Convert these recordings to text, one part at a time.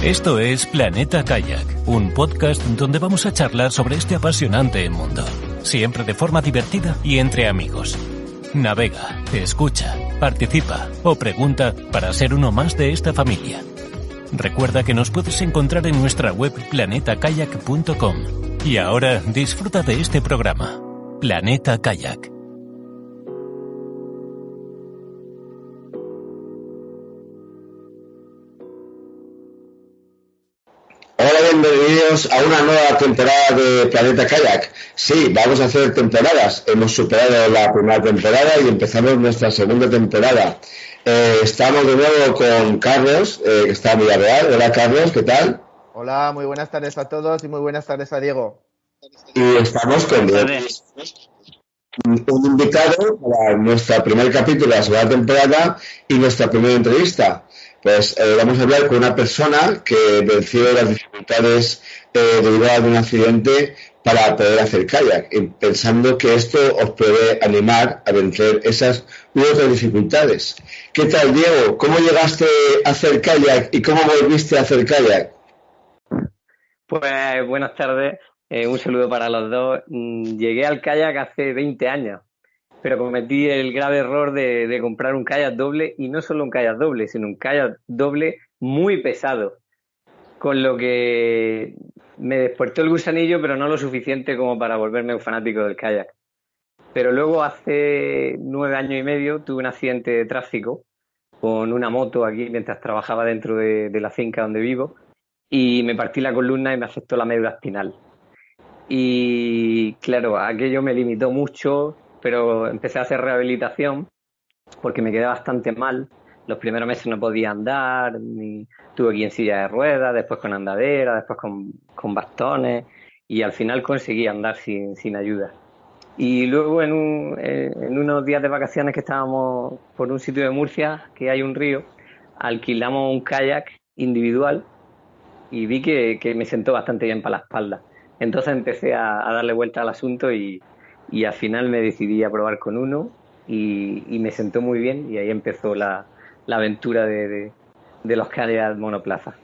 Esto es Planeta Kayak, un podcast donde vamos a charlar sobre este apasionante mundo, siempre de forma divertida y entre amigos. Navega, escucha, participa o pregunta para ser uno más de esta familia. Recuerda que nos puedes encontrar en nuestra web planetakayak.com. Y ahora disfruta de este programa, Planeta Kayak. Hola, bienvenidos a una nueva temporada de Planeta Kayak. Sí, vamos a hacer temporadas. Hemos superado la primera temporada y empezamos nuestra segunda temporada. Estamos de nuevo con Carlos, que está en Villarreal. Hola, Carlos, ¿qué tal? Hola, muy buenas tardes a todos y muy buenas tardes a Diego. Y estamos con Diego, un invitado para nuestro primer capítulo de la segunda temporada y nuestra primera entrevista. Pues vamos a hablar con una persona que venció las dificultades derivadas de un accidente para poder hacer kayak, pensando que esto os puede animar a vencer esas u otras dificultades. ¿Qué tal, Diego? ¿Cómo llegaste a hacer kayak y cómo volviste a hacer kayak? Pues buenas tardes, un saludo para los dos. Llegué al kayak hace 20 años, pero cometí el grave error de comprar un kayak doble, y no solo un kayak doble, sino un kayak doble muy pesado, con lo que me despertó el gusanillo, pero no lo suficiente como para volverme un fanático del kayak. Pero luego, hace 9 años y medio, tuve un accidente de tráfico con una moto aquí mientras trabajaba dentro de la finca donde vivo, y me partí la columna y me afectó la médula espinal. Y claro, aquello me limitó mucho, pero empecé a hacer rehabilitación porque me quedé bastante mal. Los primeros meses no podía andar, tuve que ir en silla de ruedas, después con andadera, después con bastones, y al final conseguí andar sin ayuda. Y luego en unos días de vacaciones que estábamos por un sitio de Murcia, que hay un río, alquilamos un kayak individual y vi que me sentó bastante bien para la espalda. Entonces empecé a darle vuelta al asunto y al final me decidí a probar con uno y me sentó muy bien, y ahí empezó la aventura de los kayaks monoplaza.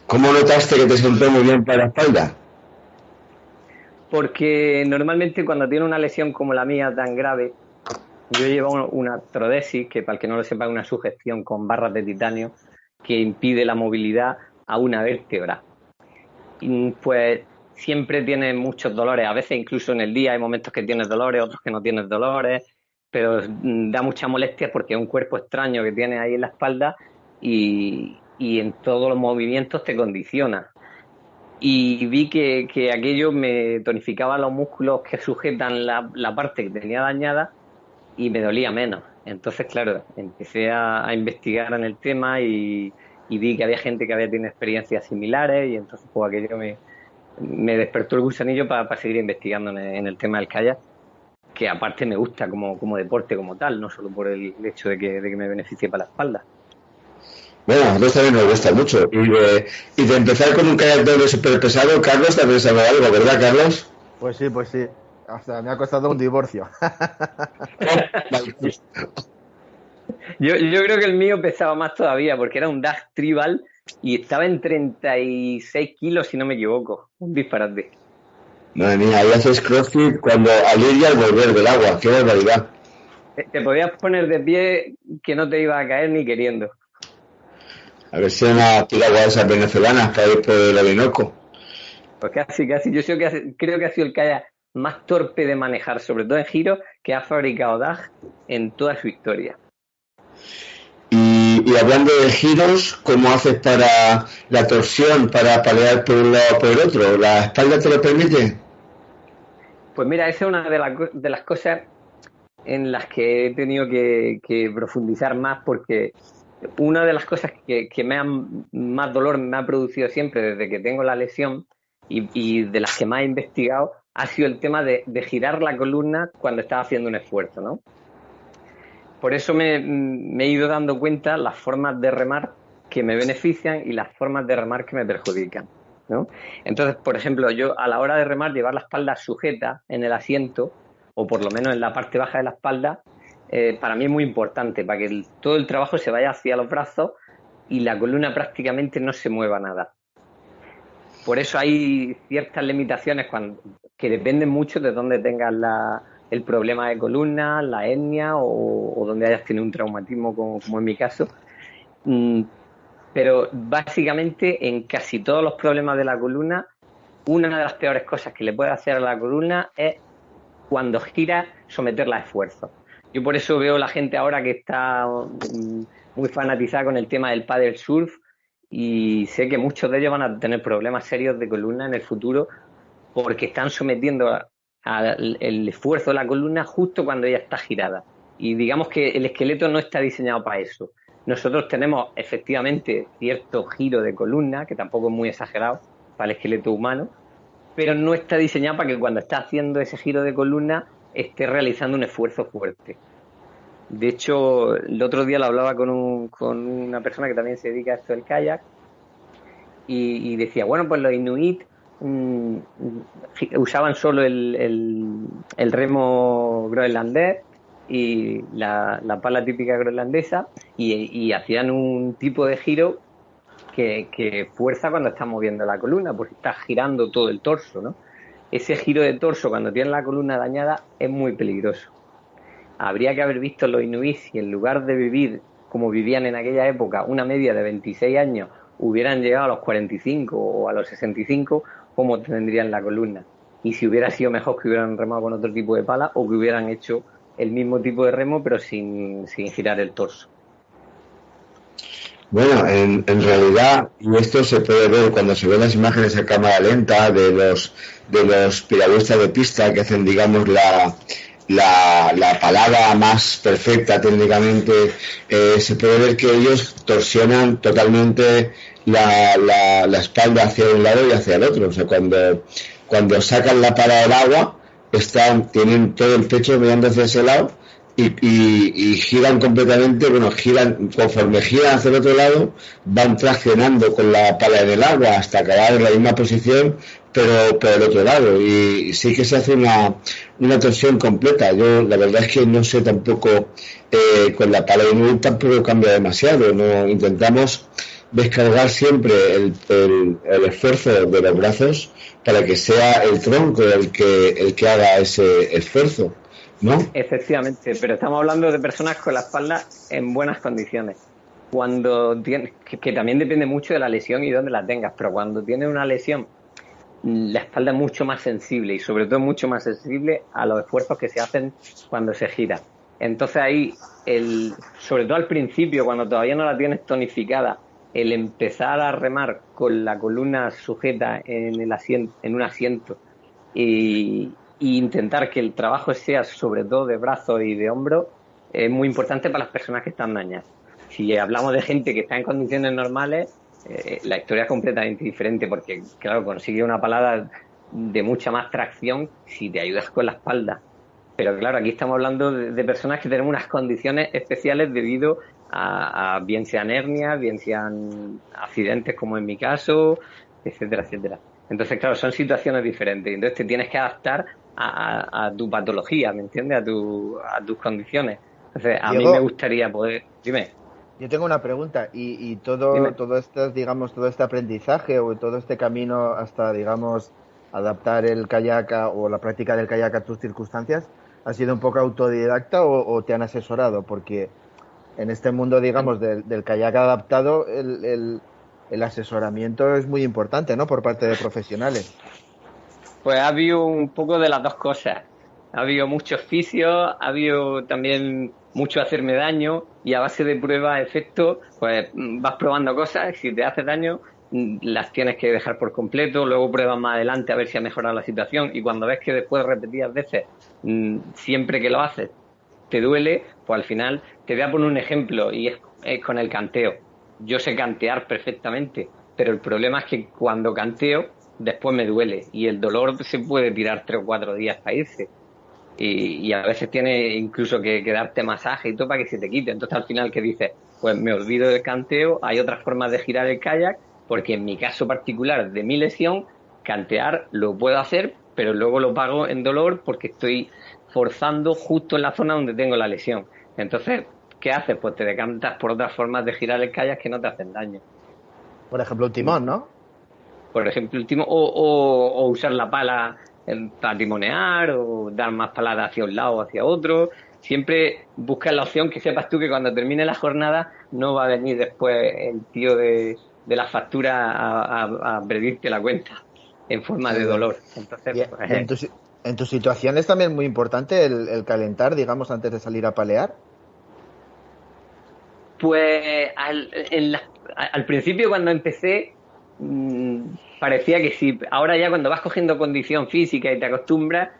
¿Cómo notaste que te sentó muy bien para la espalda? Porque normalmente cuando tiene una lesión como la mía tan grave, yo llevo una artrodesis, que para el que no lo sepa es una sujeción con barras de titanio que impide la movilidad a una vértebra. Y pues siempre tienes muchos dolores, a veces incluso en el día hay momentos que tienes dolores, otros que no tienes dolores, pero da mucha molestia porque es un cuerpo extraño que tienes ahí en la espalda y en todos los movimientos te condiciona. Y vi que aquello me tonificaba los músculos que sujetan la parte que tenía dañada y me dolía menos. Entonces, claro, empecé a investigar en el tema y vi que había gente que había tenido experiencias similares, y entonces pues aquello me despertó el gusanillo para seguir investigando en el tema del kayak, que aparte me gusta como deporte como tal, no solo por el hecho de que me beneficie para la espalda. Bueno, a nosotros también nos gusta mucho. Y de empezar con un kayak doble súper pesado, Carlos, también sabe algo, ¿verdad, Carlos? Pues sí. Hasta me ha costado un divorcio. Yo creo que el mío pesaba más todavía, porque era un DAG Tribal y estaba en 36 kilos, si no me equivoco. Un disparate. Madre mía, ahí haces crossfit cuando al ir y al volver del agua. ¡Qué barbaridad! Te podías poner de pie que no te iba a caer ni queriendo. A ver si una piragua de esas venezolanas para ir por el Orinoco. Pues casi. Yo creo que ha sido el kayak más torpe de manejar, sobre todo en giro, que ha fabricado DAG en toda su historia. Y hablando de giros, ¿cómo haces para la torsión, para palear por un lado o por el otro? ¿La espalda te lo permite? Pues mira, esa es una de las cosas en las que he tenido que profundizar más, porque una de las cosas que más dolor me ha producido siempre desde que tengo la lesión, y de las que más he investigado, ha sido el tema de girar la columna cuando estaba haciendo un esfuerzo, ¿no? Por eso me he ido dando cuenta las formas de remar que me benefician y las formas de remar que me perjudican, ¿no? Entonces, por ejemplo, yo a la hora de remar, llevar la espalda sujeta en el asiento, o por lo menos en la parte baja de la espalda, para mí es muy importante, para que todo el trabajo se vaya hacia los brazos y la columna prácticamente no se mueva nada. Por eso hay ciertas limitaciones que dependen mucho de dónde tengas el problema de columna, la hernia o donde hayas tenido un traumatismo como en mi caso. Pero básicamente en casi todos los problemas de la columna, una de las peores cosas que le puede hacer a la columna es cuando gira someterla a esfuerzo. Yo por eso veo la gente ahora que está muy fanatizada con el tema del paddle surf y sé que muchos de ellos van a tener problemas serios de columna en el futuro porque están sometiendo el esfuerzo de la columna justo cuando ella está girada. Y digamos que el esqueleto no está diseñado para eso. Nosotros tenemos efectivamente cierto giro de columna, que tampoco es muy exagerado para el esqueleto humano, pero no está diseñado para que cuando está haciendo ese giro de columna esté realizando un esfuerzo fuerte. De hecho, el otro día lo hablaba con una persona que también se dedica a esto del kayak y decía, bueno, pues los inuit usaban solo el remo groenlandés y la pala típica groenlandesa y hacían un tipo de giro que fuerza cuando estás moviendo la columna, porque estás girando todo el torso, ¿no? Ese giro de torso cuando tienes la columna dañada es muy peligroso. Habría que haber visto los inuit si en lugar de vivir como vivían en aquella época, una media de 26 años, hubieran llegado a los 45 o a los 65, cómo tendrían la columna. Y si hubiera sido mejor que hubieran remado con otro tipo de pala o que hubieran hecho el mismo tipo de remo pero sin girar el torso. Bueno, en realidad, y esto se puede ver cuando se ven las imágenes a cámara lenta de los piragüistas de pista que hacen, digamos, la palada más perfecta técnicamente, se puede ver que ellos torsionan totalmente la espalda hacia un lado y hacia el otro. O sea, cuando sacan la pala del agua, tienen todo el pecho mirando hacia ese lado y giran completamente, conforme giran hacia el otro lado, van traccionando con la pala en el agua hasta acabar en la misma posición, pero por el otro lado, y sí que se hace una torsión completa. Yo la verdad es que no sé tampoco, con la pala de tampoco cambia demasiado, no intentamos descargar siempre el esfuerzo de los brazos para que sea el tronco el que haga ese esfuerzo, ¿no? Efectivamente, pero estamos hablando de personas con la espalda en buenas condiciones. Cuando tienes, que también depende mucho de la lesión y dónde la tengas, pero cuando tienes una lesión, la espalda es mucho más sensible y sobre todo mucho más sensible a los esfuerzos que se hacen cuando se gira. Entonces ahí, sobre todo al principio, cuando todavía no la tienes tonificada, el empezar a remar con la columna sujeta en un asiento y intentar que el trabajo sea sobre todo de brazo y de hombro es muy importante para las personas que están dañadas. Si hablamos de gente que está en condiciones normales, la historia es completamente diferente porque, claro, consigue una palada de mucha más tracción si te ayudas con la espalda. Pero claro, aquí estamos hablando de personas que tenemos unas condiciones especiales debido a bien sean hernias, bien sean accidentes como en mi caso, etcétera, etcétera. Entonces, claro, son situaciones diferentes. Entonces te tienes que adaptar a tu patología, ¿me entiendes? A tus condiciones. Entonces, a Diego, mí me gustaría poder... Dime. yo tengo una pregunta y todo este, digamos, todo este aprendizaje o todo este camino hasta, digamos, adaptar el kayak o la práctica del kayak a tus circunstancias, ¿ha sido un poco autodidacta o te han asesorado? Porque en este mundo, digamos, del kayak adaptado, el asesoramiento es muy importante, ¿no? Por parte de profesionales. Pues ha habido un poco de las dos cosas. Ha habido muchos fisios, ha habido también mucho hacerme daño y a base de prueba, efecto, pues vas probando cosas. Si te hace daño, las tienes que dejar por completo, luego pruebas más adelante a ver si ha mejorado la situación y cuando ves que después de repetidas veces, siempre que lo haces, te duele, pues al final te voy a poner un ejemplo y es con el canteo. Yo sé cantear perfectamente, pero el problema es que cuando canteo después me duele y el dolor se puede tirar 3 o 4 días para irse y a veces tienes incluso que darte masaje y todo para que se te quite. Entonces al final, ¿qué dices? Pues me olvido del canteo, hay otras formas de girar el kayak porque en mi caso particular de mi lesión, cantear lo puedo hacer, pero luego lo pago en dolor porque estoy forzando justo en la zona donde tengo la lesión. Entonces, ¿qué haces? Pues te decantas por otras formas de girar el kayak que no te hacen daño. Por ejemplo, un timón, ¿no? Por ejemplo, el timón, o usar la pala para timonear, o dar más palada hacia un lado o hacia otro. Siempre busca la opción que sepas tú que cuando termine la jornada no va a venir después el tío de la factura a pedirte la cuenta en forma de dolor. Entonces, pues, en tu situación es también muy importante el calentar, digamos, antes de salir a palear. Pues al principio cuando empecé parecía que sí. Ahora ya cuando vas cogiendo condición física y te acostumbras,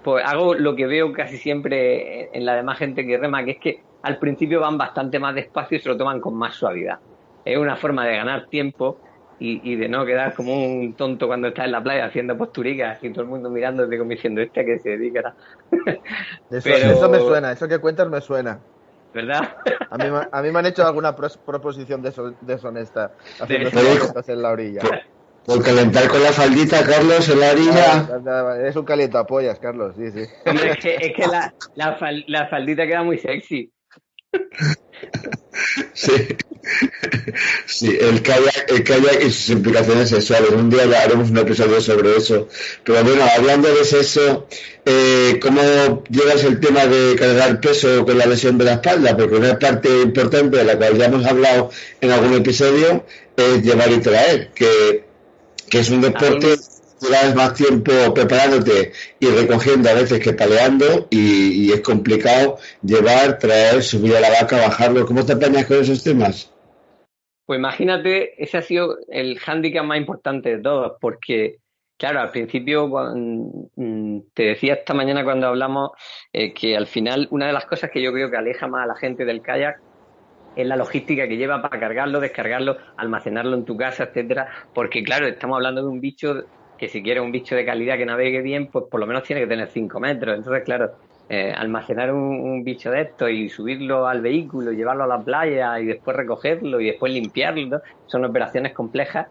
pues hago lo que veo casi siempre en la demás gente que rema, que es que al principio van bastante más despacio y se lo toman con más suavidad. Es una forma de ganar tiempo y de no quedar como un tonto cuando estás en la playa haciendo posturicas y todo el mundo mirándote como diciendo ¿este a qué se dedica? Eso me suena, eso que cuentas me suena. ¿Verdad? A mí me han hecho alguna proposición deshonesta haciendo cosas en la orilla. Por calentar con la faldita, Carlos, en la orilla. Es un calientapollas, Carlos, sí. Es que la faldita queda muy sexy. Sí, el kayak y sus implicaciones sexuales. Un día ya haremos un episodio sobre eso. Pero bueno, hablando de sexo, ¿cómo llevas el tema de cargar peso con la lesión de la espalda? Porque una parte importante de la cual ya hemos hablado en algún episodio es llevar y traer, que es un deporte que llevas más tiempo preparándote y recogiendo a veces que paleando y es complicado llevar, traer, subir a la vaca, bajarlo. ¿Cómo te apañas con esos temas? Pues imagínate, ese ha sido el hándicap más importante de todos, porque, claro, al principio, te decía esta mañana cuando hablamos, que al final una de las cosas que yo creo que aleja más a la gente del kayak es la logística que lleva para cargarlo, descargarlo, almacenarlo en tu casa, etcétera, porque, claro, estamos hablando de un bicho que si quieres un bicho de calidad que navegue bien, pues por lo menos tiene que tener 5 metros. Entonces, claro, almacenar un bicho de esto y subirlo al vehículo, llevarlo a la playa y después recogerlo y después limpiarlo, ¿no? Son operaciones complejas.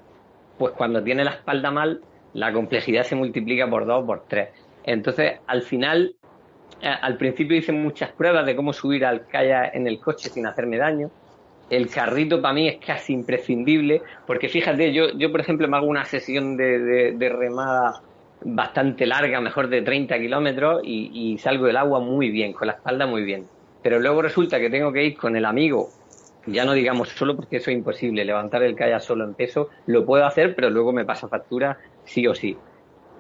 Pues cuando tiene la espalda mal, la complejidad se multiplica por 2 o por 3. Entonces, al final, al principio hice muchas pruebas de cómo subir al kayak en el coche sin hacerme daño. El carrito para mí es casi imprescindible, porque fíjate, yo por ejemplo me hago una sesión de remada bastante larga, mejor de 30 kilómetros, y salgo del agua muy bien, con la espalda muy bien. Pero luego resulta que tengo que ir con el amigo, ya no digamos solo porque eso es imposible, levantar el kayak solo en peso, lo puedo hacer, pero luego me pasa factura sí o sí.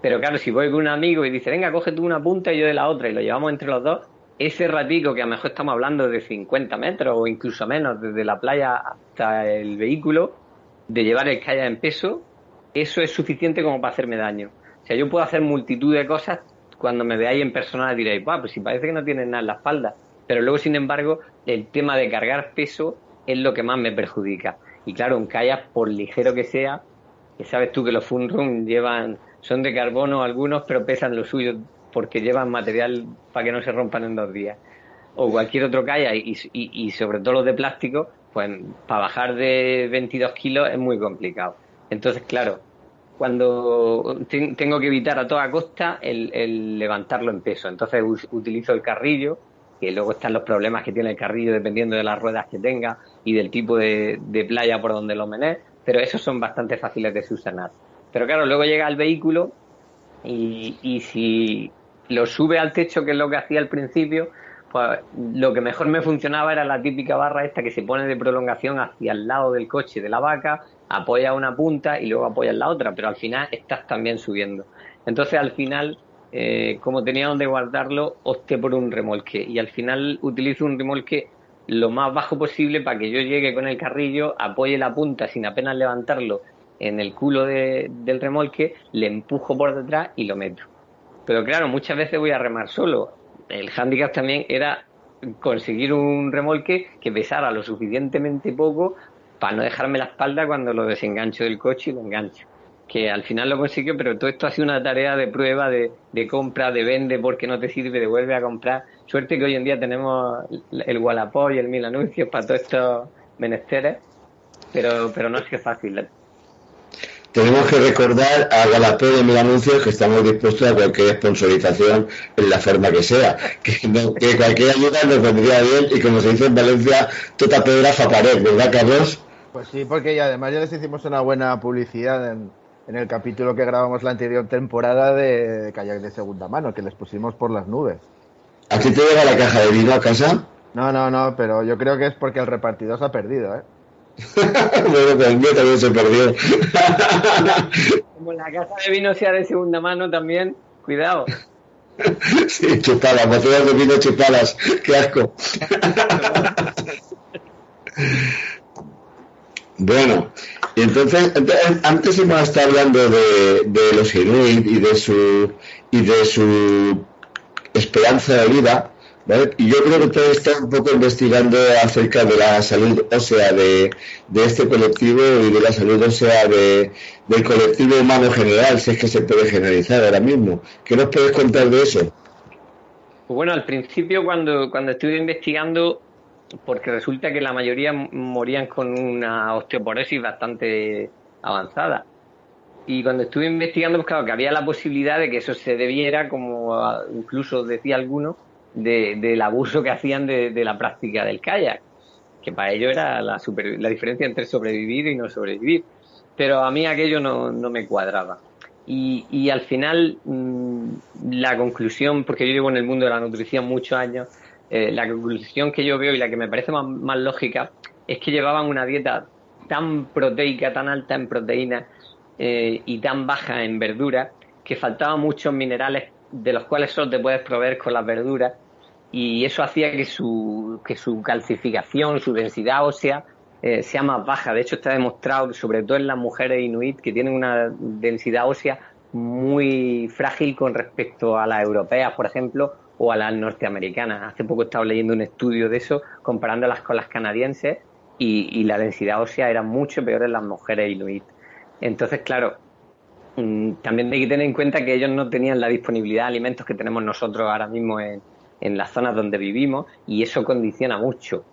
Pero claro, si voy con un amigo y dice, venga, coge tú una punta y yo de la otra, y lo llevamos entre los dos, ese ratico que a lo mejor estamos hablando de 50 metros o incluso menos, desde la playa hasta el vehículo, de llevar el kayak en peso, eso es suficiente como para hacerme daño. O sea, yo puedo hacer multitud de cosas, cuando me veáis en persona diréis, pues si parece que no tienes nada en la espalda. Pero luego, sin embargo, el tema de cargar peso es lo que más me perjudica. Y claro, un kayak, por ligero que sea, que sabes tú que los fun run son de carbono algunos, pero pesan lo suyo porque llevan material para que no se rompan en 2 días. O cualquier otro kayak, y sobre todo los de plástico, pues para bajar de 22 kilos es muy complicado. Entonces, claro, cuando tengo que evitar a toda costa el levantarlo en peso. Entonces utilizo el carrillo, que luego están los problemas que tiene el carrillo dependiendo de las ruedas que tenga y del tipo de playa por donde lo menees, pero esos son bastante fáciles de subsanar. Pero claro, luego llega al vehículo y si lo sube al techo, que es lo que hacía al principio, pues lo que mejor me funcionaba era la típica barra esta que se pone de prolongación hacia el lado del coche de la vaca, apoya una punta y luego apoya la otra, pero al final estás también subiendo. Entonces al final, como tenía donde guardarlo, opté por un remolque y al final utilizo un remolque lo más bajo posible para que yo llegue con el carrillo, apoye la punta sin apenas levantarlo en el culo del remolque, le empujo por detrás y lo meto. Pero claro, muchas veces voy a remar solo. El hándicap también era conseguir un remolque que pesara lo suficientemente poco para no dejarme la espalda cuando lo desengancho del coche y lo engancho. Que al final lo consiguió, pero todo esto ha sido una tarea de prueba, de compra, de vende porque no te sirve, de vuelve a comprar. Suerte que hoy en día tenemos el Wallapop y el 1000 anuncios para todos estos menesteres, pero no es que es fácil. tenemos que recordar a Galapé de Mil Anuncios que estamos dispuestos a cualquier sponsorización en la forma que sea, que cualquier ayuda nos vendría bien y como se dice en Valencia, tota pedra fa pared, ¿verdad, Carlos? Pues sí, porque y además ya les hicimos una buena publicidad en el capítulo que grabamos la anterior temporada de kayak de segunda mano, que les pusimos por las nubes. ¿A ti te llega la caja de vino a casa? No, pero yo creo que es porque el repartidor se ha perdido, ¿eh? Bueno, pues el mío también se perdió. Como la casa de vino sea de segunda mano también, cuidado. Sí, chupalas, botellas de vino chupalas, qué asco. Bueno, y entonces antes hemos estado hablando de los Inuit y de su esperanza de vida, ¿vale? Y yo creo que todo está un poco investigando acerca de la salud ósea de este colectivo y de la salud ósea del colectivo humano en general, si es que se puede generalizar ahora mismo. ¿Qué nos puedes contar de eso? Pues bueno, al principio cuando estuve investigando, porque resulta que la mayoría morían con una osteoporosis bastante avanzada. Y cuando estuve investigando, pues claro, que había la posibilidad de que eso se debiera, como incluso decía alguno, del abuso que hacían de la práctica del kayak, que para ello era la diferencia entre sobrevivir y no sobrevivir. Pero a mí aquello no me cuadraba. Y al final, la conclusión, porque yo llevo en el mundo de la nutrición muchos años, la conclusión que yo veo y la que me parece más lógica es que llevaban una dieta tan proteica, tan alta en proteínas y tan baja en verduras, que faltaban muchos minerales de los cuales solo te puedes proveer con las verduras, y eso hacía que su calcificación, su densidad ósea sea más baja. De hecho, está demostrado que sobre todo en las mujeres inuit, que tienen una densidad ósea muy frágil con respecto a las europeas, por ejemplo, o a las norteamericanas. Hace poco he estado leyendo un estudio de eso, comparándolas con las canadienses, y la densidad ósea era mucho peor en las mujeres inuit. Entonces, claro, también hay que tener en cuenta que ellos no tenían la disponibilidad de alimentos que tenemos nosotros ahora mismo en las zonas donde vivimos, y eso condiciona mucho.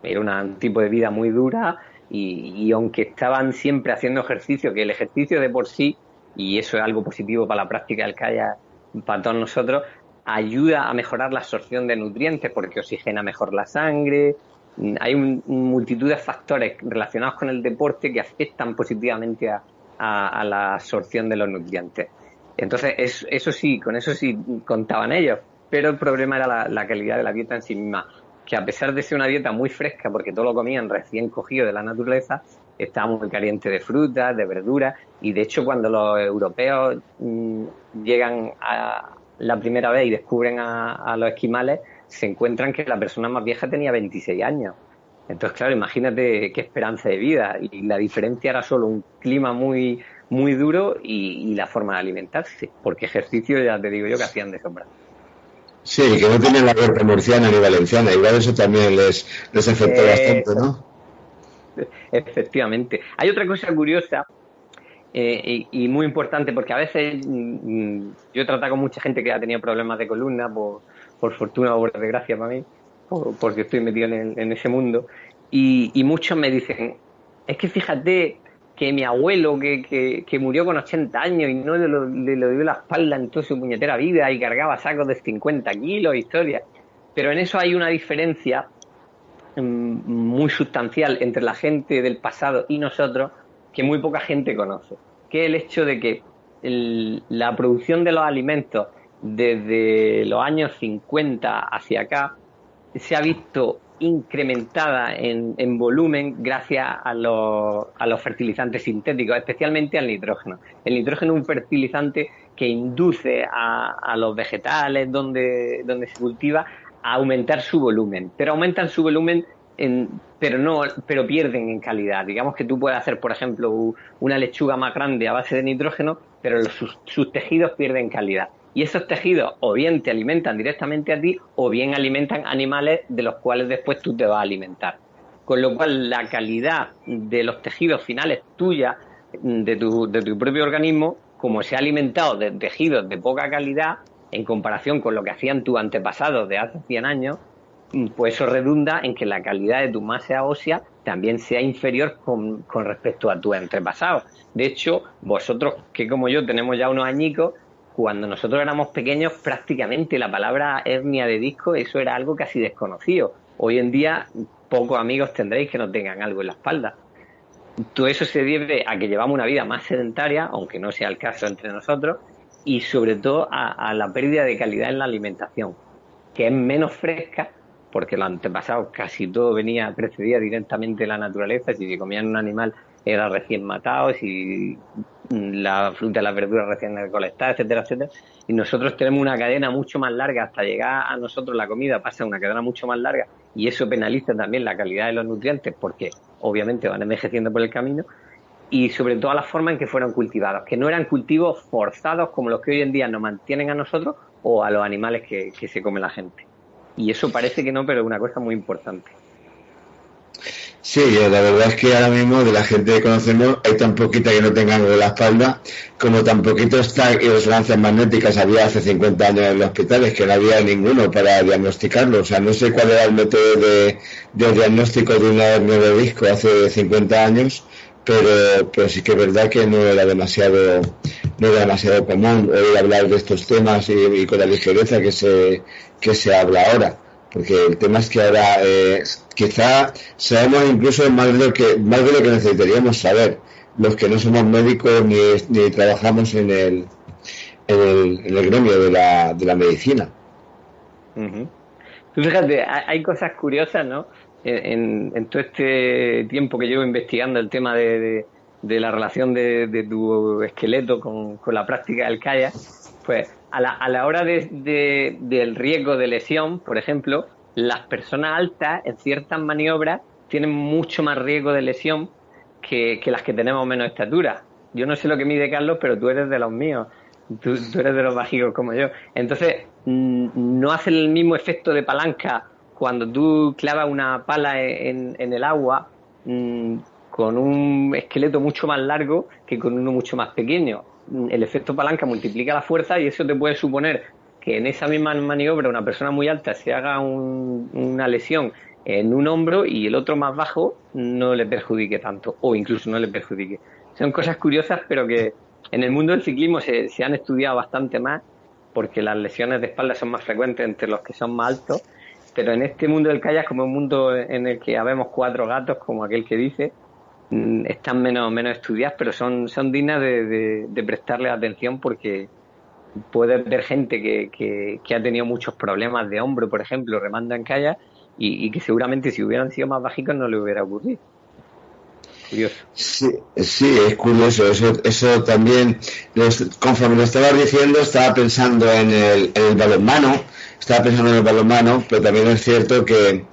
Era un tipo de vida muy dura, y aunque estaban siempre haciendo ejercicio, que el ejercicio de por sí, y eso es algo positivo para la práctica del kayak, para todos nosotros, ayuda a mejorar la absorción de nutrientes porque oxigena mejor la sangre. Hay multitud de factores relacionados con el deporte que afectan positivamente a la absorción de los nutrientes. Entonces, eso sí, con eso sí contaban ellos, pero el problema era la calidad de la dieta en sí misma, que a pesar de ser una dieta muy fresca, porque todo lo comían recién cogido de la naturaleza, estaba muy caliente de frutas, de verduras, y de hecho cuando los europeos llegan a la primera vez y descubren a los esquimales, se encuentran que la persona más vieja tenía 26 años. Entonces, claro, imagínate qué esperanza de vida, y la diferencia era solo un clima muy muy duro y la forma de alimentarse, porque ejercicio ya te digo yo que hacían de sobra. Sí, que no tienen la corte murciana ni valenciana, igual eso también les afectó bastante, ¿no? Efectivamente. Hay otra cosa curiosa y muy importante, porque a veces yo he tratado con mucha gente que ha tenido problemas de columna, por fortuna o por desgracia para mí, porque estoy metido en ese mundo, y muchos me dicen, es que fíjate que mi abuelo que murió con 80 años y no le dio la espalda en toda su puñetera vida y cargaba sacos de 50 kilos, historias. Pero en eso hay una diferencia muy sustancial entre la gente del pasado y nosotros, que muy poca gente conoce, que es el hecho de que la producción de los alimentos desde los años 50 hacia acá se ha visto incrementada en volumen gracias a los fertilizantes sintéticos, especialmente al nitrógeno. El nitrógeno es un fertilizante que induce a los vegetales donde se cultiva a aumentar su volumen, pero aumentan su volumen pero pierden en calidad. Digamos que tú puedes hacer, por ejemplo, una lechuga más grande a base de nitrógeno, pero sus tejidos pierden calidad. Y esos tejidos o bien te alimentan directamente a ti o bien alimentan animales de los cuales después tú te vas a alimentar. Con lo cual la calidad de los tejidos finales tuya, de tu propio organismo, como se ha alimentado de tejidos de poca calidad en comparación con lo que hacían tus antepasados de hace 100 años, pues eso redunda en que la calidad de tu masa ósea también sea inferior con respecto a tus antepasados. De hecho, vosotros, que como yo tenemos ya unos añicos, cuando nosotros éramos pequeños, prácticamente la palabra hernia de disco, eso era algo casi desconocido. Hoy en día, pocos amigos tendréis que no tengan algo en la espalda. Todo eso se debe a que llevamos una vida más sedentaria, aunque no sea el caso entre nosotros, y sobre todo a la pérdida de calidad en la alimentación, que es menos fresca, porque los antepasados casi todo precedía directamente de la naturaleza. Si se comían un animal era recién matado, si la fruta y las verduras recién recolectadas, etcétera, etcétera. Y nosotros tenemos una cadena mucho más larga, hasta llegar a nosotros la comida pasa una cadena mucho más larga, y eso penaliza también la calidad de los nutrientes, porque obviamente van envejeciendo por el camino, y sobre todo la forma en que fueron cultivados, que no eran cultivos forzados como los que hoy en día nos mantienen a nosotros o a los animales que se come la gente. Y eso parece que no, pero es una cosa muy importante. Sí, la verdad es que ahora mismo de la gente que conocemos hay tan poquita que no tengan algo en la espalda, como tan poquitos TAC y resonancias magnéticas había hace 50 años en los hospitales, que no había ninguno para diagnosticarlo. O sea, no sé cuál era el método de diagnóstico de una hernia de disco hace 50 años, pero sí que es verdad que no era demasiado común oír hablar de estos temas y con la ligereza que se habla ahora. Porque el tema es que ahora quizá sabemos incluso más de lo que necesitaríamos saber los que no somos médicos ni trabajamos en el gremio de la medicina. Uh-huh. Tú fíjate, hay cosas curiosas, ¿no? En todo este tiempo que llevo investigando el tema de la relación de tu esqueleto con la práctica del kayak, pues a la hora del riesgo de lesión, por ejemplo, las personas altas en ciertas maniobras tienen mucho más riesgo de lesión que las que tenemos menos estatura. Yo no sé lo que mide Carlos, pero tú eres de los míos. Tú eres de los bajicos como yo. Entonces, no hace el mismo efecto de palanca cuando tú clavas una pala en el agua con un esqueleto mucho más largo que con uno mucho más pequeño. El efecto palanca multiplica la fuerza y eso te puede suponer que en esa misma maniobra una persona muy alta se haga una lesión en un hombro y el otro más bajo no le perjudique tanto, o incluso no le perjudique. Son cosas curiosas, pero que en el mundo del ciclismo se han estudiado bastante más, porque las lesiones de espalda son más frecuentes entre los que son más altos, pero en este mundo del kayak, como un mundo en el que habemos 4 gatos, como aquel que dice, están menos estudiadas, pero son dignas de prestarle atención, porque puedes ver gente que ha tenido muchos problemas de hombro, por ejemplo, remando en kayak, y que seguramente si hubieran sido más bajicos no le hubiera ocurrido. Curioso. Sí, es curioso. Eso también, conforme lo estabas diciendo, estaba pensando en el balonmano, pero también es cierto que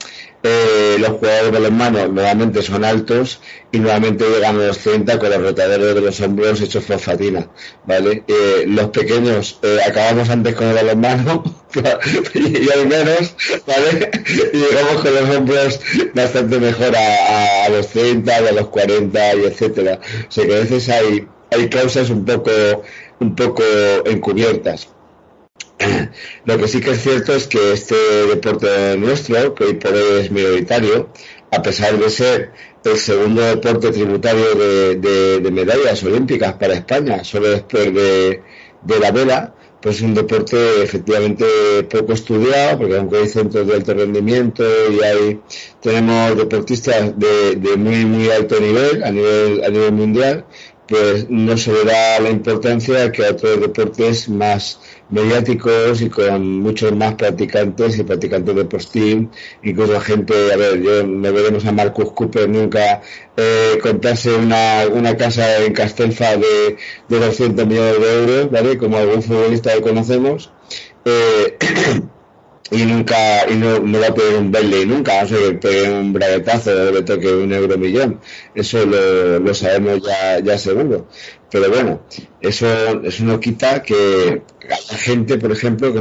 los jugadores de balonmano nuevamente son altos y nuevamente llegan a los 30 con los rotadores de los hombros hechos fosfatina, ¿vale? Los pequeños acabamos antes con el balonmano y al menos, ¿vale? Y llegamos con los hombros bastante mejor a los 30 y a los 40 y etcétera. O sea que a veces hay causas un poco encubiertas. Lo que sí que es cierto es que este deporte nuestro, que hoy por hoy es minoritario, a pesar de ser el segundo deporte tributario de medallas olímpicas para España, solo después de la vela, pues es un deporte efectivamente poco estudiado, porque aunque hay centros de alto rendimiento y tenemos deportistas de muy muy alto nivel a nivel mundial, pues no se le da la importancia que a otros deportes más mediáticos y con muchos más practicantes y practicantes de postín, incluso gente, no veremos a Marcus Cooper nunca comprarse una casa en Castelfa de 200 millones de euros, ¿vale? Como algún futbolista que conocemos, y no va a pedir un Bentley nunca, no sé, que pegue un braguetazo o le toque un euromillón. Eso lo sabemos ya seguro. Pero bueno, eso no quita que haya gente, por ejemplo,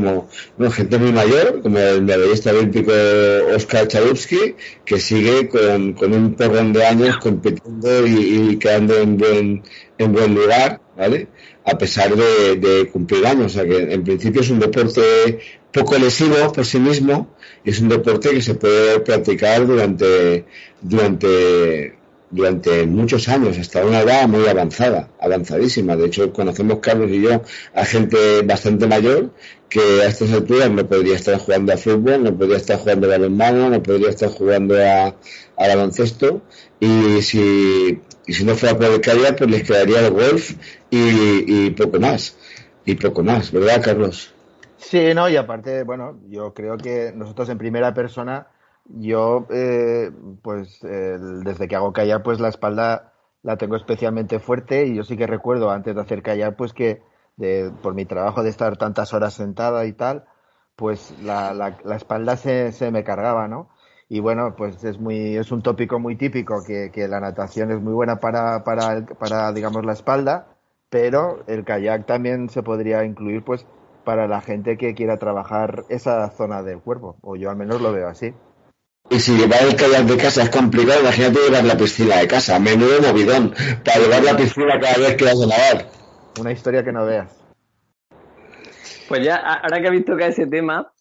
gente muy mayor, como el medallista olímpico Oscar Chalupsky, que sigue con un porrón de años compitiendo y quedando en buen lugar, ¿vale? A pesar de cumplir años. O sea que en principio es un deporte poco lesivo por sí mismo y es un deporte que se puede practicar durante muchos años, hasta una edad muy avanzadísima. De hecho, conocemos, Carlos y yo, a gente bastante mayor que a estas alturas no podría estar jugando a fútbol, no podría estar jugando a balonmano, no podría estar jugando al baloncesto, y si no fuera por el kayak, pues les quedaría el golf y poco más, ¿verdad, Carlos? Sí, no, y aparte, bueno, yo creo que nosotros en primera persona, yo, desde que hago kayak, pues la espalda la tengo especialmente fuerte, y yo sí que recuerdo antes de hacer kayak, pues que por mi trabajo de estar tantas horas sentada y tal, pues la espalda se me cargaba, ¿no? Y bueno, pues es un tópico muy típico que la natación es muy buena para, digamos, la espalda, pero el kayak también se podría incluir, pues, para la gente que quiera trabajar esa zona del cuerpo, o yo al menos lo veo así. Y si llevar el kayak de casa es complicado, imagínate llevar la piscina de casa. Menudo movidón para llevar la piscina cada vez que vas a nadar. Una historia que no veas. Pues ya, ahora que habéis tocado ese tema,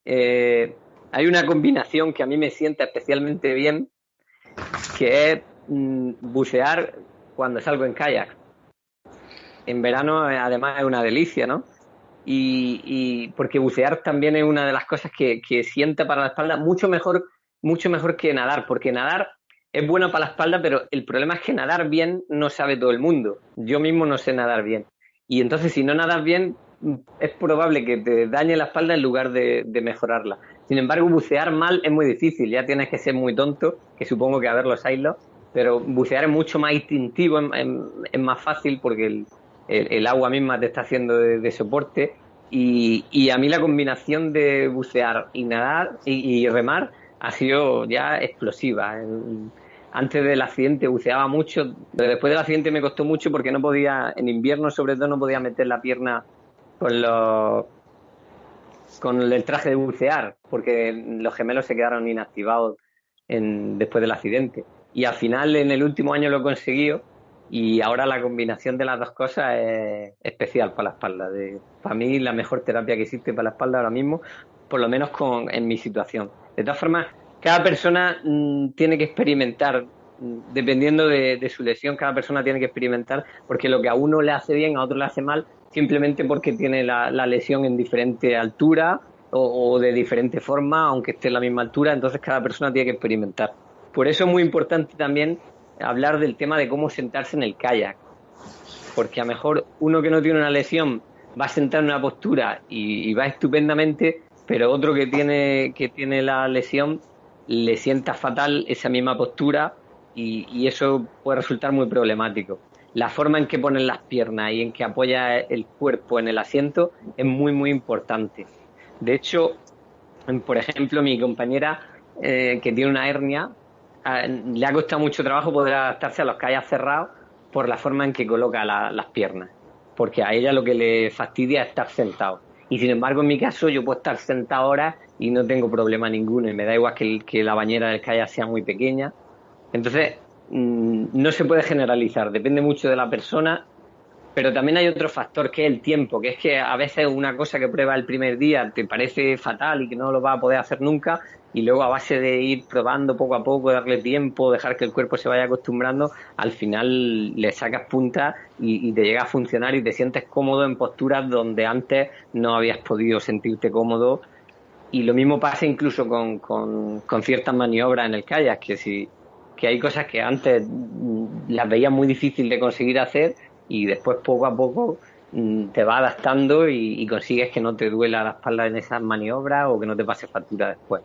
hay una combinación que a mí me sienta especialmente bien, que es bucear cuando salgo en kayak. En verano, además, es una delicia, ¿no? Y porque bucear también es una de las cosas que sienta para la espalda mucho mejor que nadar, porque nadar es bueno para la espalda, pero el problema es que nadar bien no sabe todo el mundo. Yo mismo no sé nadar bien. Y entonces, si no nadas bien, es probable que te dañe la espalda en lugar de mejorarla. Sin embargo, bucear mal es muy difícil. Ya tienes que ser muy tonto, que supongo que a ver los highlights, pero bucear es mucho más instintivo, es más fácil porque el agua misma te está haciendo de soporte, y a mí la combinación de bucear y nadar y remar ha sido ya explosiva. Antes del accidente buceaba mucho, pero después del accidente me costó mucho porque no podía, en invierno sobre todo, no podía meter la pierna con el traje de bucear, porque los gemelos se quedaron inactivados después del accidente. Y al final, en el último año lo he conseguido, y ahora la combinación de las dos cosas es especial para la espalda. Para mí, la mejor terapia que existe para la espalda ahora mismo, por lo menos en mi situación. De todas formas, cada persona tiene que experimentar, dependiendo de su lesión, cada persona tiene que experimentar, porque lo que a uno le hace bien, a otro le hace mal, simplemente porque tiene la lesión en diferente altura o de diferente forma, aunque esté en la misma altura. Entonces cada persona tiene que experimentar. Por eso es muy importante también hablar del tema de cómo sentarse en el kayak, porque a lo mejor uno que no tiene una lesión va a sentar en una postura y va estupendamente, pero otro que tiene la lesión le sienta fatal esa misma postura, y eso puede resultar muy problemático. La forma en que pones las piernas y en que apoya el cuerpo en el asiento es muy, muy importante. De hecho, por ejemplo, mi compañera que tiene una hernia, le ha costado mucho trabajo poder adaptarse a los kayaks cerrados por la forma en que coloca las piernas, porque a ella lo que le fastidia es estar sentado. Y sin embargo, en mi caso, yo puedo estar sentado ahora y no tengo problema ninguno, y me da igual que la bañera del kayak sea muy pequeña. Entonces, no se puede generalizar, depende mucho de la persona. Pero también hay otro factor, que es el tiempo, que es que a veces una cosa que pruebas el primer día te parece fatal y que no lo vas a poder hacer nunca, y luego a base de ir probando poco a poco, darle tiempo, dejar que el cuerpo se vaya acostumbrando, al final le sacas punta y te llega a funcionar y te sientes cómodo en posturas donde antes no habías podido sentirte cómodo. Y lo mismo pasa incluso con ciertas maniobras en el kayak, que hay cosas que antes las veías muy difícil de conseguir hacer, y después poco a poco te va adaptando y consigues que no te duela la espalda en esas maniobras o que no te pase factura después.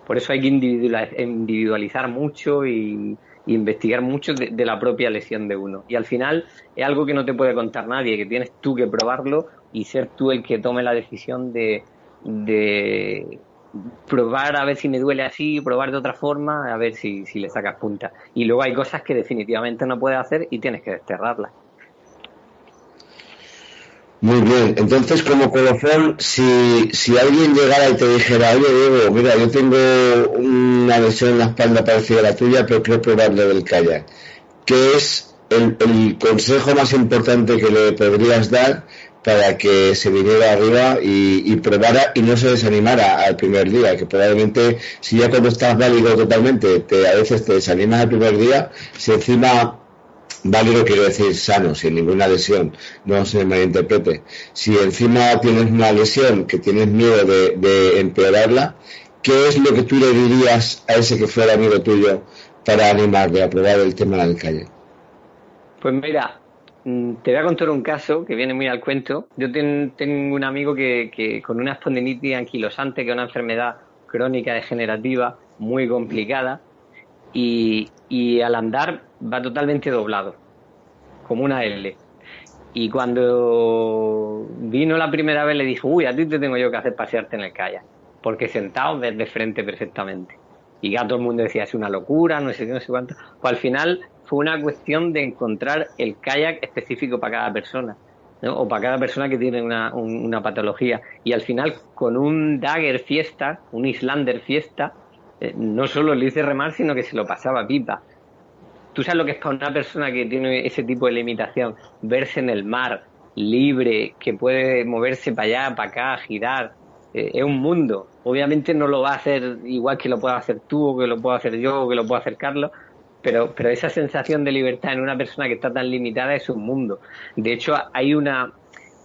Por eso hay que individualizar mucho y investigar mucho de la propia lesión de uno. Y al final es algo que no te puede contar nadie, que tienes tú que probarlo y ser tú el que tome la decisión de probar a ver si me duele así, probar de otra forma, a ver si le sacas punta. Y luego hay cosas que definitivamente no puedes hacer y tienes que desterrarlas. Muy bien, entonces como colofón, si alguien llegara y te dijera, oye Diego, mira, yo tengo una lesión en la espalda parecida a la tuya, pero quiero probar lo del kayak, ¿qué es el consejo más importante que le podrías dar para que se viniera arriba y probara y no se desanimara al primer día? Que probablemente, si ya cuando estás válido totalmente, a veces te desanimas al primer día, si encima... válido quiero decir sano, sin ninguna lesión, no se me malinterprete. Si encima tienes una lesión que tienes miedo de empeorarla, ¿qué es lo que tú le dirías a ese que fuera amigo tuyo para animarle a probar el tema del kayak? Pues mira, te voy a contar un caso que viene muy al cuento. Yo tengo un amigo que con una espondilitis anquilosante, que es una enfermedad crónica degenerativa muy complicada, y al andar va totalmente doblado, como una L. Y cuando vino la primera vez le dije, uy, a ti te tengo yo que hacer pasearte en el kayak, porque sentado ves de frente perfectamente. Y ya todo el mundo decía, es una locura, no sé qué, no sé cuánto. Pues al final fue una cuestión de encontrar el kayak específico para cada persona, ¿no? O para cada persona que tiene una patología. Y al final, con un Dagger Fiesta, un Islander Fiesta, no solo le hice remar, sino que se lo pasaba pipa. Tú sabes lo que es para una persona que tiene ese tipo de limitación, verse en el mar, libre, que puede moverse para allá, para acá, girar. Es un mundo. Obviamente no lo va a hacer igual que lo pueda hacer tú, o que lo pueda hacer yo, o que lo pueda hacer Carlos, pero esa sensación de libertad en una persona que está tan limitada es un mundo. De hecho, hay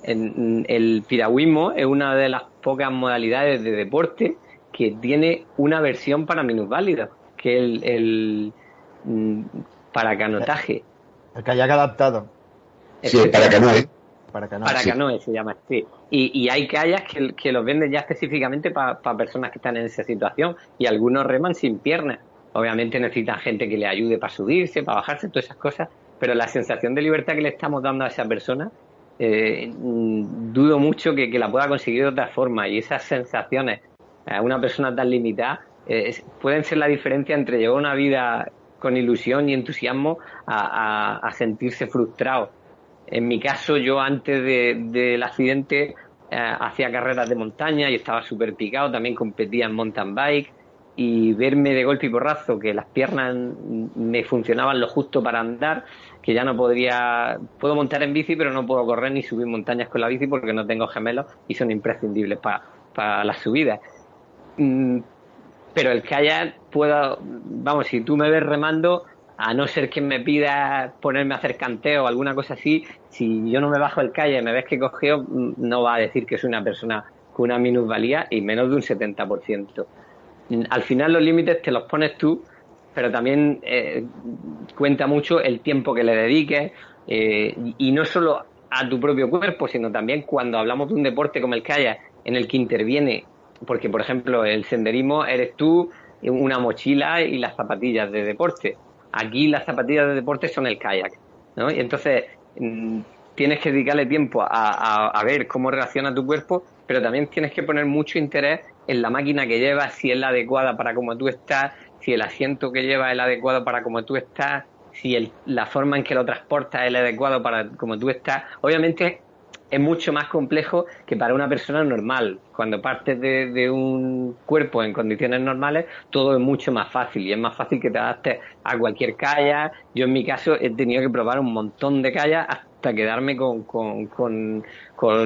el piragüismo es una de las pocas modalidades de deporte que tiene una versión para minusválidos, que es el para canotaje. El kayak adaptado. Sí, para canoe. Para canoe se llama, sí. Y hay kayaks que los venden ya específicamente para personas que están en esa situación, y algunos reman sin piernas. Obviamente necesitan gente que le ayude para subirse, para bajarse, todas esas cosas, pero la sensación de libertad que le estamos dando a esa persona, dudo mucho que la pueda conseguir de otra forma, y esas sensaciones a una persona tan limitada pueden ser la diferencia entre llevar una vida con ilusión y entusiasmo a sentirse frustrado. En mi caso, yo antes del accidente hacía carreras de montaña y estaba súper picado, también competía en mountain bike, y verme de golpe y porrazo que las piernas me funcionaban lo justo para andar, que ya no puedo montar en bici, pero no puedo correr ni subir montañas con la bici porque no tengo gemelos y son imprescindibles para las subidas. Pero el kayak si tú me ves remando, a no ser que me pidas ponerme a hacer canteo o alguna cosa así, si yo no me bajo el kayak y me ves que cogeo, no va a decir que soy una persona con una minusvalía, y menos de un 70%. Al final los límites te los pones tú, pero también cuenta mucho el tiempo que le dediques, y no solo a tu propio cuerpo, sino también cuando hablamos de un deporte como el kayak, en el que interviene, porque por ejemplo el senderismo eres tú, una mochila y las zapatillas de deporte. Aquí las zapatillas de deporte son el kayak, ¿no? Y entonces tienes que dedicarle tiempo a ver cómo reacciona tu cuerpo, pero también tienes que poner mucho interés en la máquina que llevas, si es la adecuada para como tú estás, si el asiento que llevas es el adecuado para como tú estás, si la forma en que lo transportas es el adecuado para como tú estás. Obviamente es mucho más complejo que para una persona normal. Cuando partes de un cuerpo en condiciones normales, todo es mucho más fácil, y es más fácil que te adaptes a cualquier kayak. Yo en mi caso he tenido que probar un montón de kayaks hasta quedarme con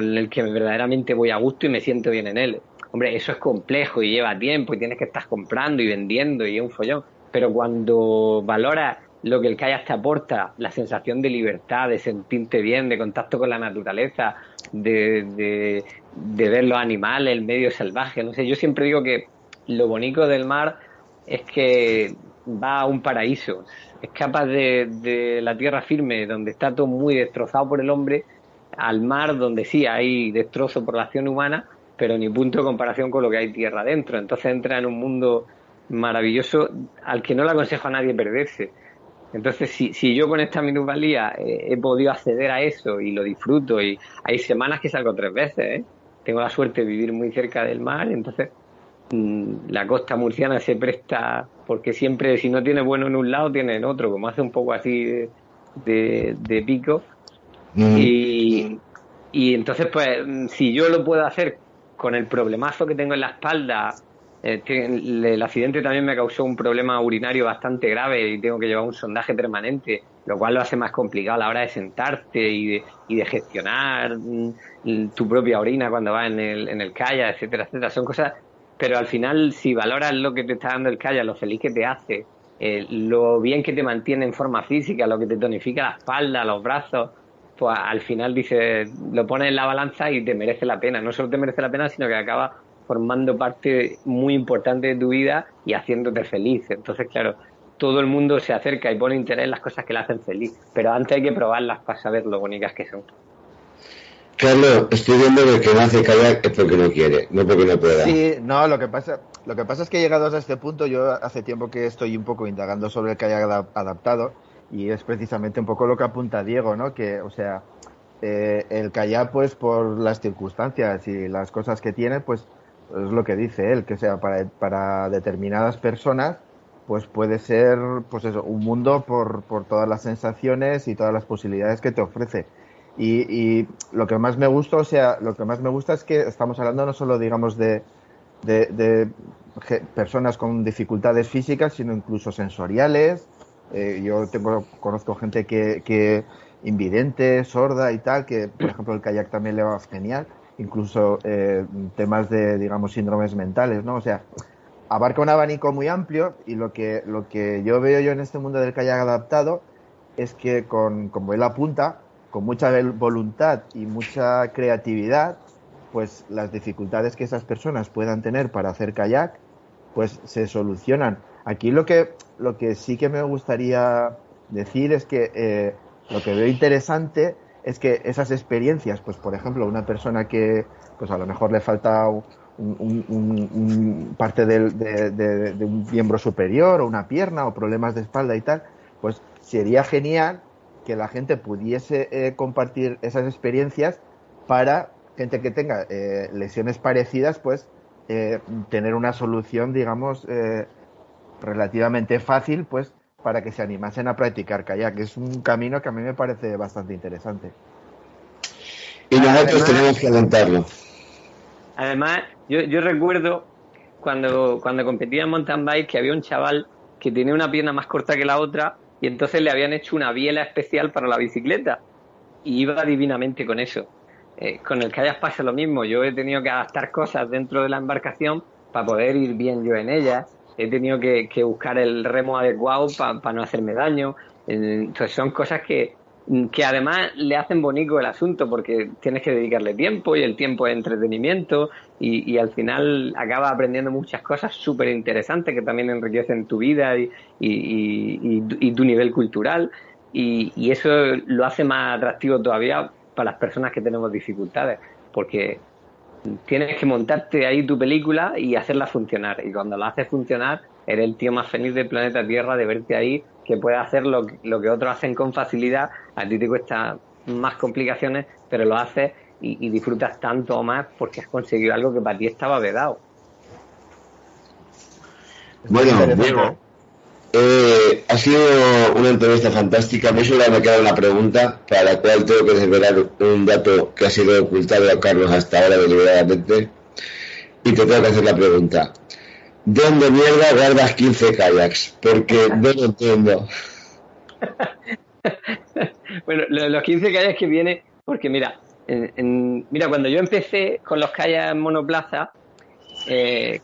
el que verdaderamente voy a gusto y me siento bien en él. Hombre, eso es complejo y lleva tiempo y tienes que estar comprando y vendiendo y es un follón. Pero cuando valoras lo que el kayak te aporta, la sensación de libertad, de sentirte bien, de contacto con la naturaleza, de ver los animales, el medio salvaje, no sé, yo siempre digo que lo bonito del mar es que va a un paraíso, escapas de la tierra firme, donde está todo muy destrozado por el hombre, al mar donde sí hay destrozo por la acción humana, pero ni punto de comparación con lo que hay tierra adentro. Entonces entra en un mundo maravilloso al que no le aconsejo a nadie perderse. Entonces, si yo con esta minusvalía he podido acceder a eso y lo disfruto, y hay semanas que salgo 3 veces, ¿eh? Tengo la suerte de vivir muy cerca del mar, entonces la costa murciana se presta, porque siempre si no tiene bueno en un lado, tiene en otro, como hace un poco así de pico. Y entonces, pues, si yo lo puedo hacer con el problemazo que tengo en la espalda, El accidente también me causó un problema urinario bastante grave y tengo que llevar un sondaje permanente, lo cual lo hace más complicado a la hora de sentarte y de gestionar tu propia orina cuando vas en el kayak, etcétera, etcétera. Son cosas, pero al final, si valoras lo que te está dando el kayak, lo feliz que te hace, lo bien que te mantiene en forma física, lo que te tonifica la espalda, los brazos, pues al final dices, lo pones en la balanza y te merece la pena. No solo te merece la pena, sino que acaba formando parte muy importante de tu vida y haciéndote feliz. Entonces, claro, todo el mundo se acerca y pone interés en las cosas que le hacen feliz, pero antes hay que probarlas para saber lo bonitas que son. Carlos, estoy viendo que el que no hace kayak es porque no quiere, no porque no pueda. Sí, no, lo que pasa es que llegados a este punto, yo hace tiempo que estoy un poco indagando sobre el kayak adaptado y es precisamente un poco lo que apunta Diego, ¿no? Que, o sea, el kayak, pues por las circunstancias y las cosas que tiene, pues es lo que dice él, que sea para determinadas personas, pues puede ser, pues eso, un mundo por todas las sensaciones y todas las posibilidades que te ofrece. Y lo que más me gusta, o sea, lo que más me gusta es que estamos hablando no solo, digamos, de personas con dificultades físicas, sino incluso sensoriales. Yo conozco gente que invidente, sorda y tal, que por ejemplo el kayak también le va genial, incluso temas de, digamos, síndromes mentales, ¿no? O sea, abarca un abanico muy amplio y lo que yo veo yo en este mundo del kayak adaptado es que como él apunta, con mucha voluntad y mucha creatividad, pues las dificultades que esas personas puedan tener para hacer kayak, pues se solucionan. Aquí lo que sí que me gustaría decir es que lo que veo interesante es que esas experiencias, pues por ejemplo, una persona que pues a lo mejor le falta un parte de un miembro superior o una pierna o problemas de espalda y tal, pues sería genial que la gente pudiese compartir esas experiencias para gente que tenga lesiones parecidas, pues tener una solución, digamos, relativamente fácil, pues para que se animasen a practicar kayak. Es un camino que a mí me parece bastante interesante. Y nosotros tenemos que alentarlo. Además, yo recuerdo cuando competía en mountain bike que había un chaval que tenía una pierna más corta que la otra y entonces le habían hecho una biela especial para la bicicleta y iba divinamente con eso. Con el kayak pasa lo mismo. Yo he tenido que adaptar cosas dentro de la embarcación para poder ir bien yo en ella. He tenido que buscar el remo adecuado para no hacerme daño. Entonces son cosas que además le hacen bonito el asunto porque tienes que dedicarle tiempo y el tiempo es entretenimiento y al final acabas aprendiendo muchas cosas súper interesantes que también enriquecen tu vida y tu nivel cultural y eso lo hace más atractivo todavía para las personas que tenemos dificultades porque tienes que montarte ahí tu película y hacerla funcionar y cuando la haces funcionar eres el tío más feliz del planeta Tierra de verte ahí que puedes hacer lo que otros hacen con facilidad, a ti te cuesta más complicaciones, pero lo haces y disfrutas tanto o más porque has conseguido algo que para ti estaba vedado. Bueno, Diego, ha sido una entrevista fantástica. A mí solo me queda una pregunta para la cual tengo que desvelar un dato que ha sido ocultado a Carlos hasta ahora deliberadamente y te tengo que hacer la pregunta. ¿Dónde mierda guardas 15 kayaks? Porque no lo entiendo. Bueno, los 15 kayaks que viene, porque mira, mira, cuando yo empecé con los kayaks monoplaza,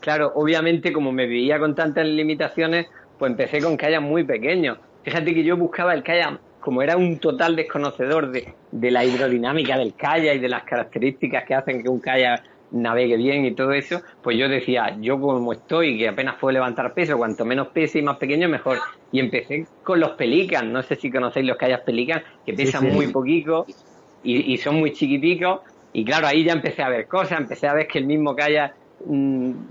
claro, obviamente como me veía con tantas limitaciones, pues empecé con kayaks muy pequeños. Fíjate que yo buscaba el kayak, como era un total desconocedor de la hidrodinámica del kayak y de las características que hacen que un kayak navegue bien y todo eso, pues yo decía, yo como estoy, que apenas puedo levantar peso, cuanto menos pese y más pequeño mejor. Y empecé con los Pelican, no sé si conocéis los kayaks Pelican, que pesan muy poquito y son muy chiquiticos. Y claro, ahí ya empecé a ver cosas, empecé a ver que el mismo kayak,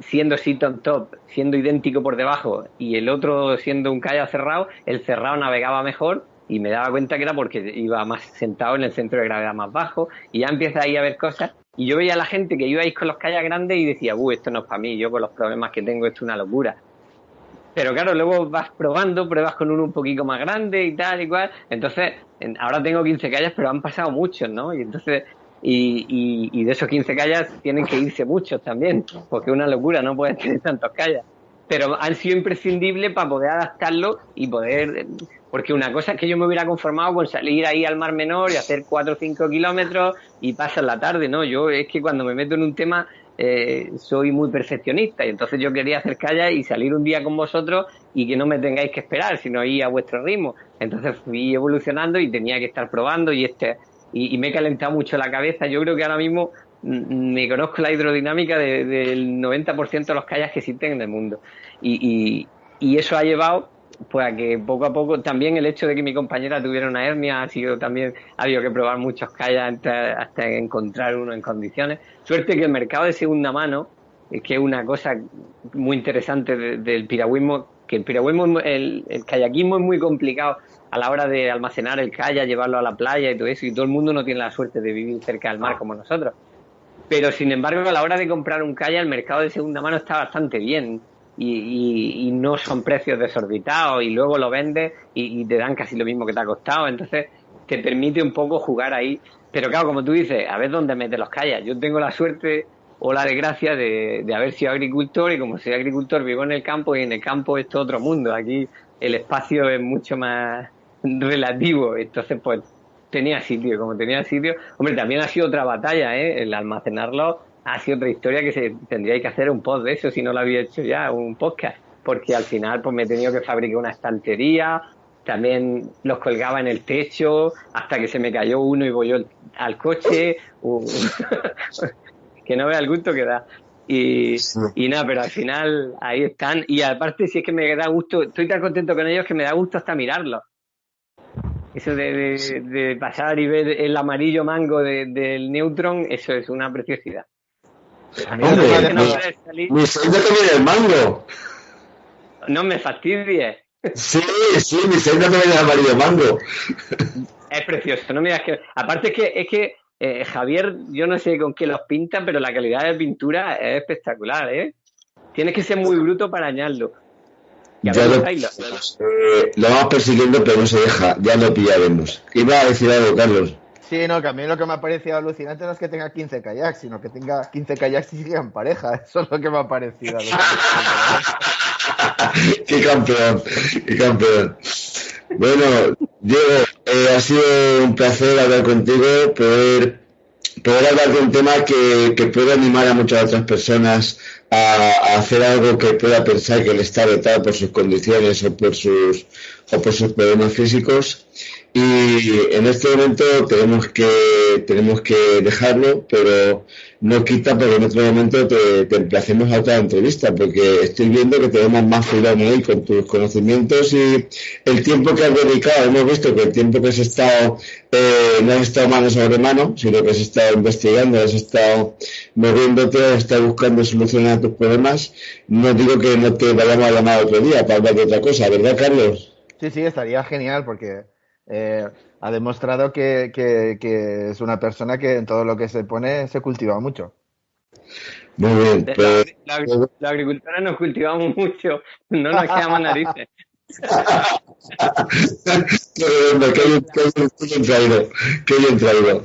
siendo sit on top, siendo idéntico por debajo, y el otro siendo un kayak cerrado, el cerrado navegaba mejor, y me daba cuenta que era porque iba más sentado en el centro de gravedad más bajo, y ya empieza ahí a ver cosas. Y yo veía a la gente que iba ahí con los kayaks grandes y decía, esto no es para mí, yo con los problemas que tengo, esto es una locura. Pero claro, luego vas probando, pruebas con uno un poquito más grande y tal y cual. Entonces, ahora tengo 15 kayaks, pero han pasado muchos, ¿no? Y entonces y de esos 15 kayaks tienen que irse muchos también, porque es una locura, no puedes tener tantos kayaks. Pero han sido imprescindibles para poder adaptarlo y poder... Porque una cosa es que yo me hubiera conformado con salir ahí al Mar Menor y hacer 4 o 5 kilómetros y pasar la tarde, ¿no? Yo es que cuando me meto en un tema soy muy perfeccionista y entonces yo quería hacer kayak y salir un día con vosotros y que no me tengáis que esperar, sino ir a vuestro ritmo. Entonces fui evolucionando y tenía que estar probando y me he calentado mucho la cabeza. Yo creo que ahora mismo me conozco la hidrodinámica del 90% de los kayaks que existen en el mundo. Y eso ha llevado pues a que poco a poco también el hecho de que mi compañera tuviera una hernia ha habido que probar muchos kayaks hasta encontrar uno en condiciones. Suerte que el mercado de segunda mano, que es una cosa muy interesante del piragüismo, que el piragüismo, el kayakismo es muy complicado a la hora de almacenar el kayak, llevarlo a la playa y todo eso, y todo el mundo no tiene la suerte de vivir cerca del mar como nosotros. Pero sin embargo, a la hora de comprar un kayak, el mercado de segunda mano está bastante bien. Y no son precios desorbitados y luego lo vendes y te dan casi lo mismo que te ha costado, entonces te permite un poco jugar ahí, pero claro, como tú dices, a ver dónde metes los kayaks. Yo tengo la suerte o la desgracia de haber sido agricultor y como soy agricultor vivo en el campo y en el campo es todo otro mundo, aquí el espacio es mucho más relativo, entonces pues tenía sitio, hombre, también ha sido otra batalla, el almacenarlo. Ha sido otra historia que tendría que hacer un post de eso si no lo había hecho ya, un podcast, porque al final pues me he tenido que fabricar una estantería, también los colgaba en el techo hasta que se me cayó uno y voy yo al coche, que no vea el gusto que da. Y nada, pero al final ahí están, y aparte si es que me da gusto, estoy tan contento con ellos que me da gusto hasta mirarlos. Eso de pasar y ver el amarillo mango del Neutron, eso es una preciosidad. Hombre, mi sueño también es el mango. No me fastidies. Sí, mi sueño también es el amarillo mango. Es precioso, no me digas que... Aparte es que Javier, yo no sé con qué los pintan, pero la calidad de pintura es espectacular, ¿eh? Tienes que ser muy bruto para añarlo. Ya lo vamos persiguiendo, pero no se deja, ya lo pillaremos. Iba a decir algo, Carlos. Sí, no, que a mí lo que me ha parecido alucinante no es que tenga 15 kayaks, sino que tenga 15 kayaks y sigan pareja. Eso es lo que me ha parecido alucinante. ¡Qué campeón! Bueno, Diego, ha sido un placer hablar contigo, poder hablar de un tema que puede animar a muchas otras personas a hacer algo que pueda pensar que le está vetado por sus condiciones o por sus problemas físicos. Y en este momento tenemos que dejarlo, pero no quita porque en otro momento te emplacemos a otra entrevista, porque estoy viendo que tenemos más filón hoy con tus conocimientos y el tiempo que has dedicado. Hemos visto que el tiempo que has estado no has estado mano sobre mano, sino que has estado investigando, has estado moviéndote, has estado buscando soluciones a tus problemas. No digo que no te vayamos a llamar otro día para hablar de otra cosa, ¿verdad, Carlos? Sí, estaría genial porque ha demostrado que es una persona que en todo lo que se pone se cultiva mucho. Muy bien. Pues... Los agricultores nos cultivamos mucho, no nos quedamos narices. Qué bien traído.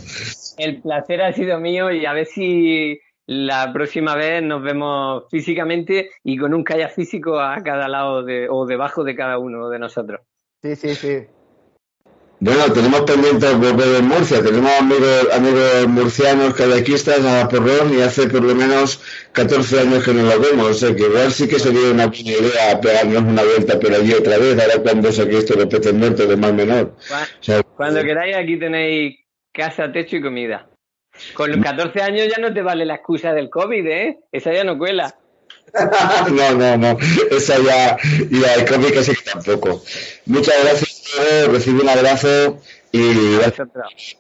El placer ha sido mío y a ver si la próxima vez nos vemos físicamente y con un kayak físico a cada lado o debajo de cada uno de nosotros. Sí. Bueno, tenemos pendientes volver en Murcia, tenemos amigos murcianos, kayakistas, a porrón, y hace por lo menos 14 años que no los vemos, o sea que igual sí que sería una buena idea pegarnos una vuelta por allí otra vez, ahora cuando saqué esto de peces muertos de Mar Menor. Cuando queráis, aquí tenéis casa, techo y comida. Con los 14 años ya no te vale la excusa del COVID, ¿eh? Esa ya no cuela. No, esa ya, y la de COVID casi que tampoco. Muchas gracias, recibe un abrazo y gracias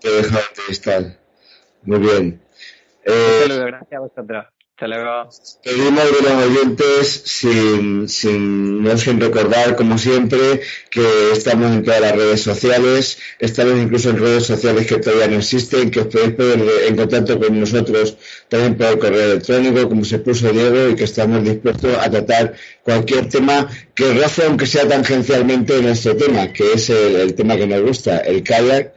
te dejo de entrevistar. Muy bien. Gracias a vosotros. Hasta luego. Pedimos de los oyentes sin recordar, como siempre, que estamos en todas las redes sociales, estamos incluso en redes sociales que todavía no existen, que os podéis poner en contacto con nosotros también por el correo electrónico, como se puso Diego, y que estamos dispuestos a tratar cualquier tema que roce, aunque sea tangencialmente, nuestro tema, que es el tema que nos gusta, el kayak.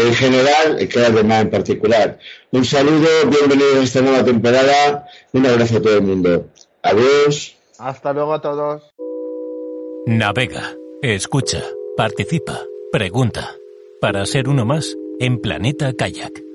en general que las demás en particular. Un saludo, bienvenidos a esta nueva temporada, un abrazo a todo el mundo. Adiós. Hasta luego a todos. Navega, escucha, participa, pregunta. Para ser uno más en Planeta Kayak.